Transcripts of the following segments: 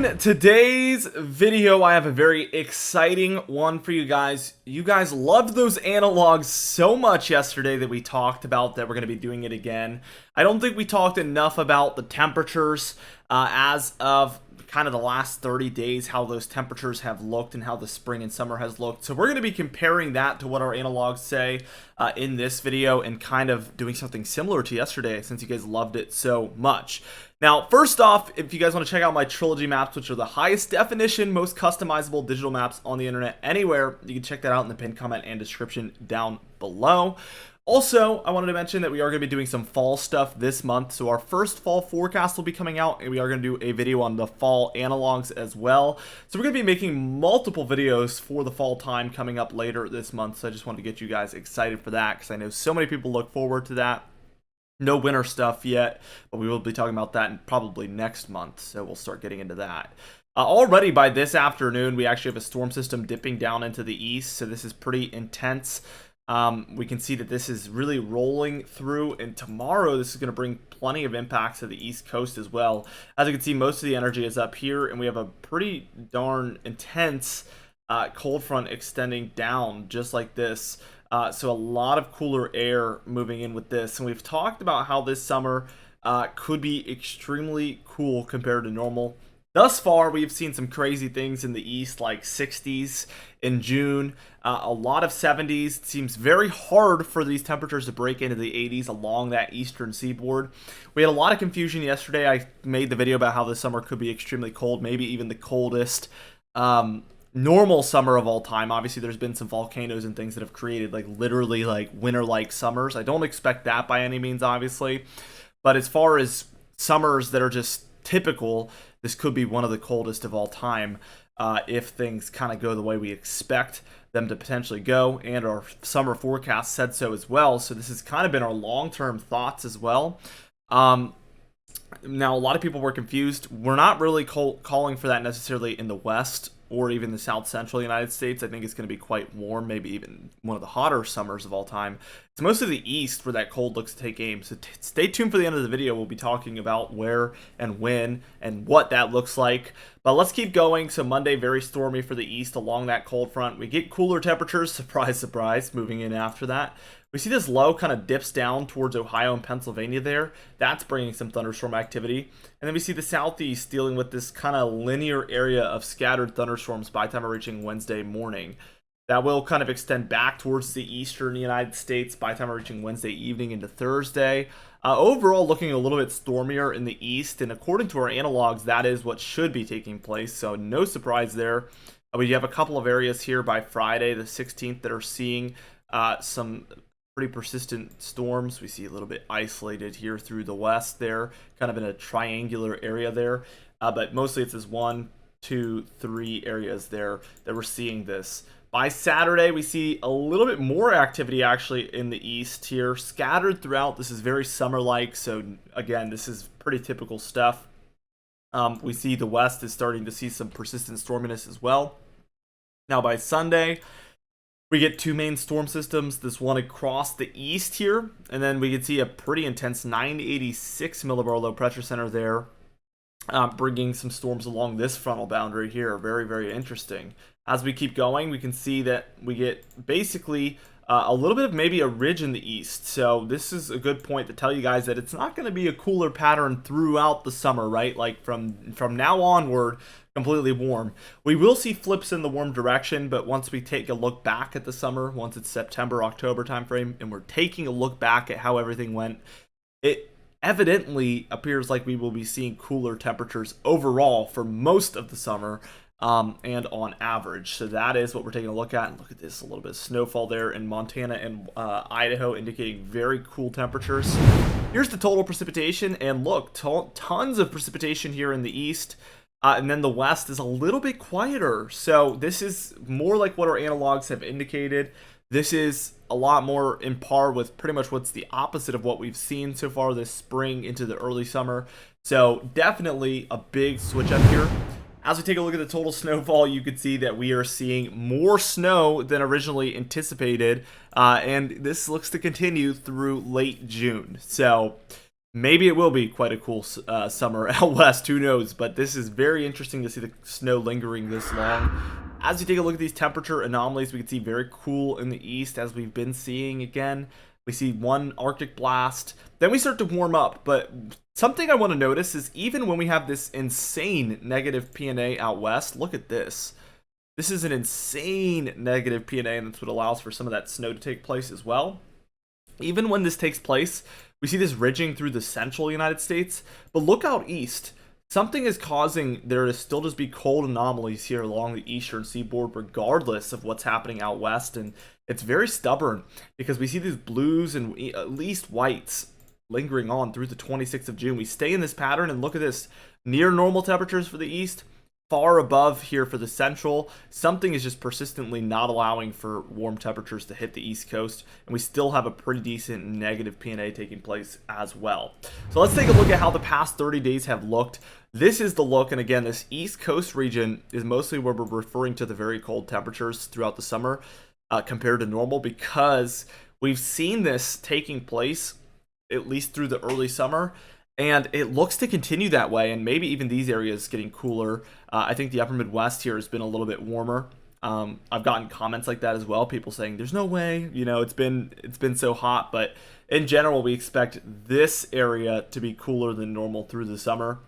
In today's video, I have a very exciting one for you guys. You guys loved those analogs so much yesterday that we talked about that we're going to be doing it again. I don't think we talked enough about the temperatures as of kind of the last 30 days, how those temperatures have looked and how the spring and summer has looked. So we're going to be comparing that to what our analogs say in this video and kind of doing something similar to yesterday since you guys loved it so much. Now, first off, if you guys want to check out my trilogy maps, which are the highest definition, most customizable digital maps on the internet anywhere, you can check that out in the pinned comment and description down below. Also, I wanted to mention that we are going to be doing some fall stuff this month. So our first fall forecast will be coming out, and we are going to do a video on the fall analogs as well. So we're going to be making multiple videos for the fall time coming up later this month. So I just wanted to get you guys excited for that because I know so many people look forward to that. No winter stuff yet, but we will be talking about that probably next month, so we'll start getting into that. Already by this afternoon, we actually have a storm system dipping down into the east, so this is pretty intense. We can see that this is really rolling through, and tomorrow this is going to bring plenty of impacts to the east coast as well. As you can see, most of the energy is up here, and we have a pretty darn intense cold front extending down just like this. So a lot of cooler air moving in with this, and we've talked about how this summer could be extremely cool compared to normal. Thus far, we've seen some crazy things in the east, like 60s in June, a lot of 70s. It seems very hard for these temperatures to break into the 80s along that eastern seaboard. We had a lot of confusion yesterday. I made the video about how this summer could be extremely cold, maybe even the coldest normal summer of all time. Obviously there's been some volcanoes and things that have created like literally like winter-like summers. I don't expect that by any means, obviously, but as far as summers that are just typical, this could be one of the coldest of all time if things kind of go the way we expect them to potentially go, and our summer forecast said so as well. So this has kind of been our long-term thoughts as well. Now, a lot of people were confused. We're not really calling for that necessarily in the West or even the South Central United States. I think it's going to be quite warm, maybe even one of the hotter summers of all time. It's mostly the East where that cold looks to take aim. So stay tuned for the end of the video. We'll be talking about where and when and what that looks like. But let's keep going. So Monday, very stormy for the East along that cold front. We get cooler temperatures, surprise, surprise, moving in after that. We see this low kind of dips down towards Ohio and Pennsylvania there. That's bringing some thunderstorm activity. And then we see the southeast dealing with this kind of linear area of scattered thunderstorms by the time we're reaching Wednesday morning. That will kind of extend back towards the eastern United States by the time we're reaching Wednesday evening into Thursday. Overall, looking a little bit stormier in the east, and according to our analogs, that is what should be taking place, so no surprise there. We have a couple of areas here by Friday the 16th that are seeing some pretty persistent storms. We see a little bit isolated here through the west there, kind of in a triangular area there, but mostly it's this 1, 2, 3 areas there that we're seeing this. By Saturday, we see a little bit more activity actually in the east here, scattered throughout. This is very summer-like, so again, this is pretty typical stuff. We see the west is starting to see some persistent storminess as well. Now by Sunday, we get two main storm systems, this one across the east here, and then we can see a pretty intense 986 millibar low pressure center there, bringing some storms along this frontal boundary here. Very, very interesting. As we keep going, we can see that we get basically a little bit of maybe a ridge in the east. So this is a good point to tell you guys that it's not going to be a cooler pattern throughout the summer, right? Like from now onward, completely warm. We will see flips in the warm direction, but once we take a look back at the summer, once it's September, October timeframe, and we're taking a look back at how everything went, it evidently appears like we will be seeing cooler temperatures overall for most of the summer. And on average. So that is what we're taking a look at. And look at this, a little bit of snowfall there in Montana and Idaho, indicating very cool temperatures. Here's the total precipitation, and look, tons of precipitation here in the east. And then the west is a little bit quieter. So this is more like what our analogs have indicated. This is a lot more in par with pretty much what's the opposite of what we've seen so far this spring into the early summer. So definitely a big switch up here. As we take a look at the total snowfall, you can see that we are seeing more snow than originally anticipated, and this looks to continue through late June. So Maybe it will be quite a cool summer out west, who knows? But this is very interesting to see the snow lingering this long. As you take a look at these temperature anomalies, we can see very cool in the east, as we've been seeing again. We see one Arctic blast, then we start to warm up. But something I want to notice is even when we have this insane negative PNA out west, look at this. This is an insane negative PNA, and that's what allows for some of that snow to take place as well. Even when this takes place, we see this ridging through the central United States, but look out east. Something is causing there to still just be cold anomalies here along the eastern seaboard, regardless of what's happening out west, and it's very stubborn because we see these blues and at least whites lingering on through the 26th of June. We stay in this pattern, and look at this. Near normal temperatures for the east, far above here for the central. Something is just persistently not allowing for warm temperatures to hit the east coast, and we still have a pretty decent negative PNA taking place as well. So let's take a look at how the past 30 days have looked. This is the look, and again, this east coast region is mostly where we're referring to the very cold temperatures throughout the summer compared to normal, because we've seen this taking place at least through the early summer, and it looks to continue that way, and maybe even these areas getting cooler. I think the upper Midwest here has been a little bit warmer. I've gotten comments like that as well, people saying there's no way, you know, it's been so hot. But in general, we expect this area to be cooler than normal through the summer.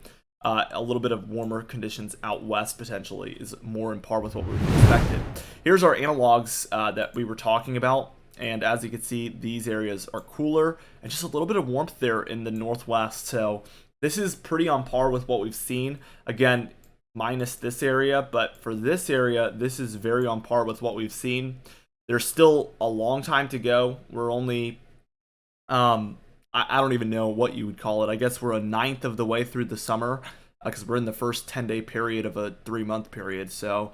A little bit of warmer conditions out west potentially is more in par with what we expected. Here's our analogs that we were talking about. And as you can see, these areas are cooler and just a little bit of warmth there in the northwest. So this is pretty on par with what we've seen. Again, minus this area, but for this area, this is very on par with what we've seen. There's still a long time to go. We're only, I don't even know what you would call it. I guess we're a ninth of the way through the summer because we're in the first 10-day period of a 3-month period. So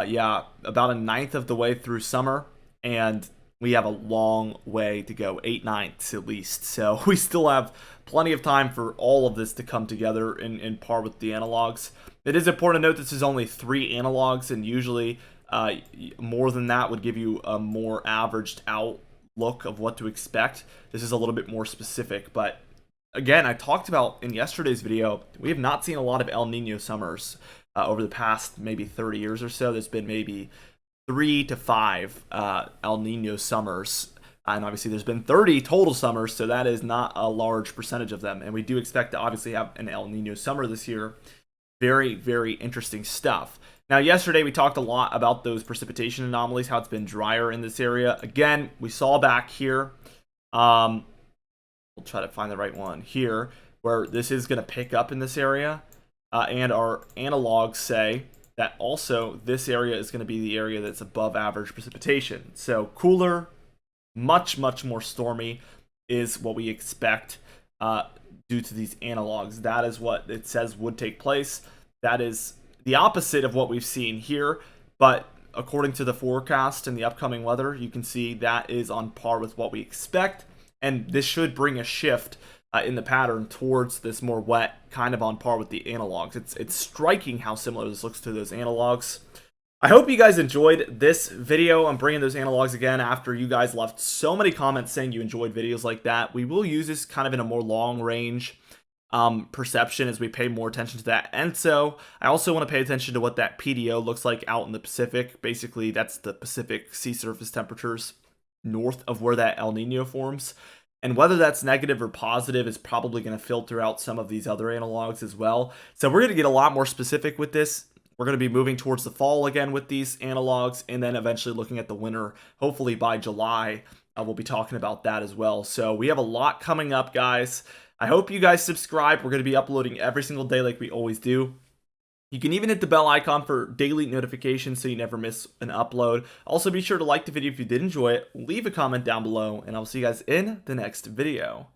yeah, about a ninth of the way through summer, and we have a long way to go, 8/9 at least. So we still have plenty of time for all of this to come together in par with the analogs. It is important to note this is only 3 analogs, and usually more than that would give you a more averaged out look of what to expect. This is a little bit more specific, but again, I talked about in yesterday's video, we have not seen a lot of El Nino summers over the past maybe 30 years or so. There's been maybe 3 to 5 El Nino summers, and obviously there's been 30 total summers, so that is not a large percentage of them, and we do expect to obviously have an El Nino summer this year. Very, very interesting stuff. Now, yesterday we talked a lot about those precipitation anomalies, how it's been drier in this area. Again, we saw back here, we'll try to find the right one here, where this is going to pick up in this area, and our analogs say that also this area is going to be the area that's above average precipitation. So cooler, much more stormy is what we expect due to these analogs. That is what it says would take place. That is the opposite of what we've seen here, but according to the forecast and the upcoming weather, you can see that is on par with what we expect, and this should bring a shift in the pattern towards this more wet, kind of on par with the analogs. It's striking how similar this looks to those analogs. I hope you guys enjoyed this video. I'm bringing those analogs again after you guys left so many comments saying you enjoyed videos like that. We will use this kind of in a more long range perception as we pay more attention to that. And so I also want to pay attention to what that PDO looks like out in the Pacific. Basically, that's the Pacific sea surface temperatures north of where that El Nino forms. And whether that's negative or positive is probably going to filter out some of these other analogs as well. So we're going to get a lot more specific with this. We're going to be moving towards the fall again with these analogs, and then eventually looking at the winter. Hopefully by July, we'll be talking about that as well. So we have a lot coming up, guys. I hope you guys subscribe. We're going to be uploading every single day like we always do. You can even hit the bell icon for daily notifications so you never miss an upload. Also, be sure to like the video if you did enjoy it, leave a comment down below, and I'll see you guys in the next video.